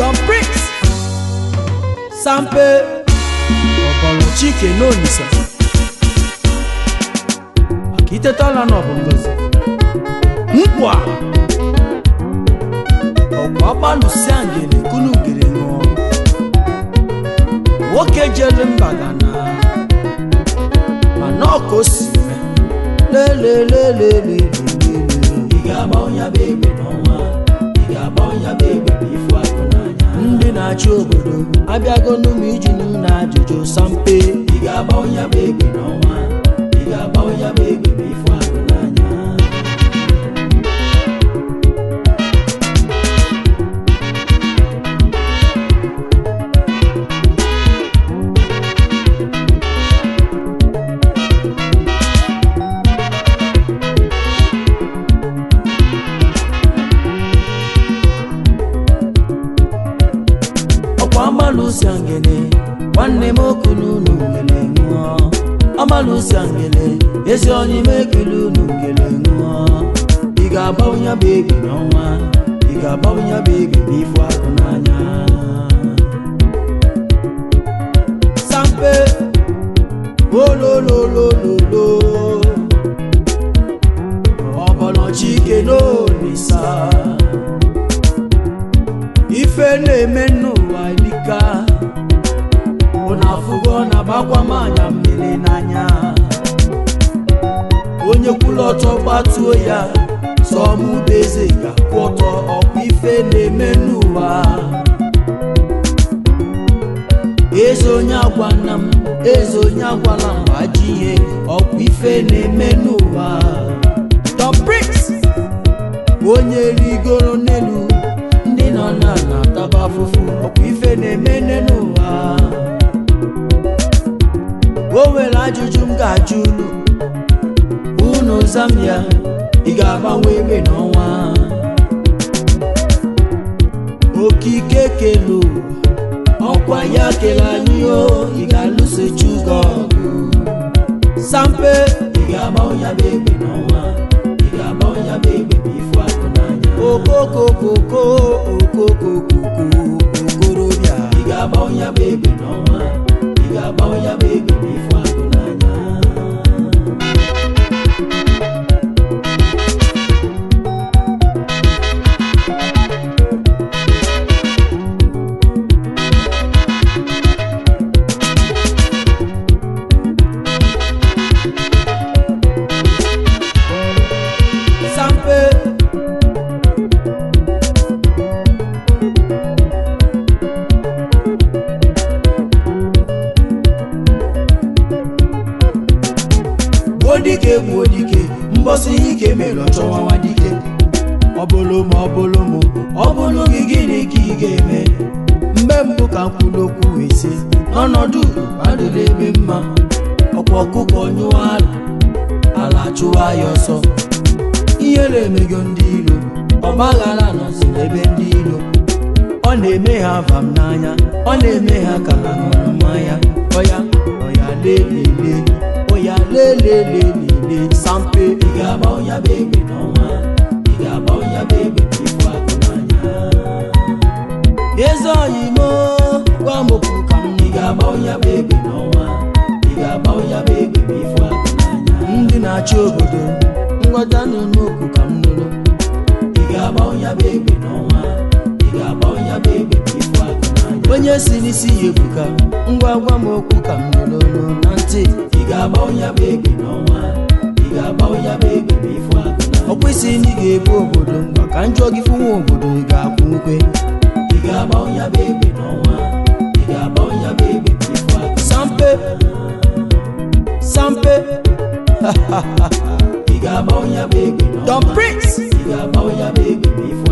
Don Prince Sampe Obolo Chike Nonisa Akitetala n'ọbụ ngozi Nkwa Ọkwaba Lusiangele kunu gere ṅụọ Nwoke jere Mbagana mana ọka o si me lelelelelele ị ga-agba ọnya bụ egbe n'ọnwa ị ga-agba ọnya bụ egbe n'ifu akụ n'anya ndị na-achị obodo abịago n'ụmụ iji n'ụlọ ajụjụ Sampe ị ga-agba ọnya bụ egbe n'ọnwa ị ga-agba ọnya bụ egbe n'ifu akụ n'anya Lusiangele nwanne m okunu n'ungele ṅụọ Ọma Lusiangele ezi onye m ekele n'ungele ṅụọ ị ga-agba onye bụ egbe n'ọnwa ị ga-agba onye bụ egbe n'ifu akụ n'anya Sampe olololololo Obolo Chike Nonisa ife na-eme n'ụwa ilika ụnafugo na bakwa manya mmiri n'anya onye kwụlụ ọtọ gbatuo ya sọmụba eze ga-akwụ ọtọ ọkwa ife na-eme n'ụwa eze onye agwana m eze onye agwala m gbaji ihe ọkwa ife na-eme n'ụwa Don Prince onye rigoro n'elu ndị nọ na-ataba afụfụ ọkwa ife na-eme n'ụwa o nwere ajụjụ m ga-ajụ unu zam ya ị ga-agbanwe egbe n'ọnwa okike kelu ọkwa ya kele anyị o ị ga-alụso Chugo ọgụ Sampe ị ga-agbanwe ya bụ egbe n'ọnwa ị ga-agbanwe ya bụ egbe n'ifu akụ n'anya okokokoko okorobịa ị ga-agba onye bụ egbe n'ọnwa ị ga-agba onye bụ egbe n'ifu akụ n'anya Sampe Odike bụ odike mbosi ike mere ọchọwa nwa dike ọbụlụ gị gịnị ka ị ga-eme mgbe mbụ ka mkwụrụ okwu ese n'ọnọdụ adịla ebe mma ọkwa ọkụkọ nyụọ ala chụwa ya ọsọ ihe na-emego ndị iro ọgbaghara nọzi n'ebe ndị iro ọ na-eme ha vam n'anya ọ na-eme ha ka ha ṅụrụ mmanya ọya lelele oya lelelelele Sampe ị ga-agba onye bụ egbe n'ọnwa ị ga-agba onye bụ egbe n'ifu akụ n'anya eze oyimo gwa m okwu ka m ị ga-agba onye bụ egbe n'ọnwa ị ga-agba onye bụ egbe n'ifu akụ n'anya ndị na-achị obodo ngwatanụ n'okwu ka m nụrụ ị ga-agba onye bụ egbe n'ọnwa ị ga-agba onye bụ egbe n'ifu akụ n'anya onye si n'isi ya ebuka ngwa gwa m okwu ka m nụrụ na ntị ị ga-agba onye bụ egbe n'ọnwa ị ga-agba onye bụ egbe n'ifu akụ n'anya ọ kwesị na ị ga-ebu obodo maka njọ gị fụnwa obodo ị ga-akwụ ukwe ị ga-agba onye bụ egbe n'ọnwa ị ga-agba onye bụ egbe n'ifu akụ Sampe ị ga-agba onye bụ egbe n'ọnwa Don Prince ị ga-agba onye bụ egbe n'ifu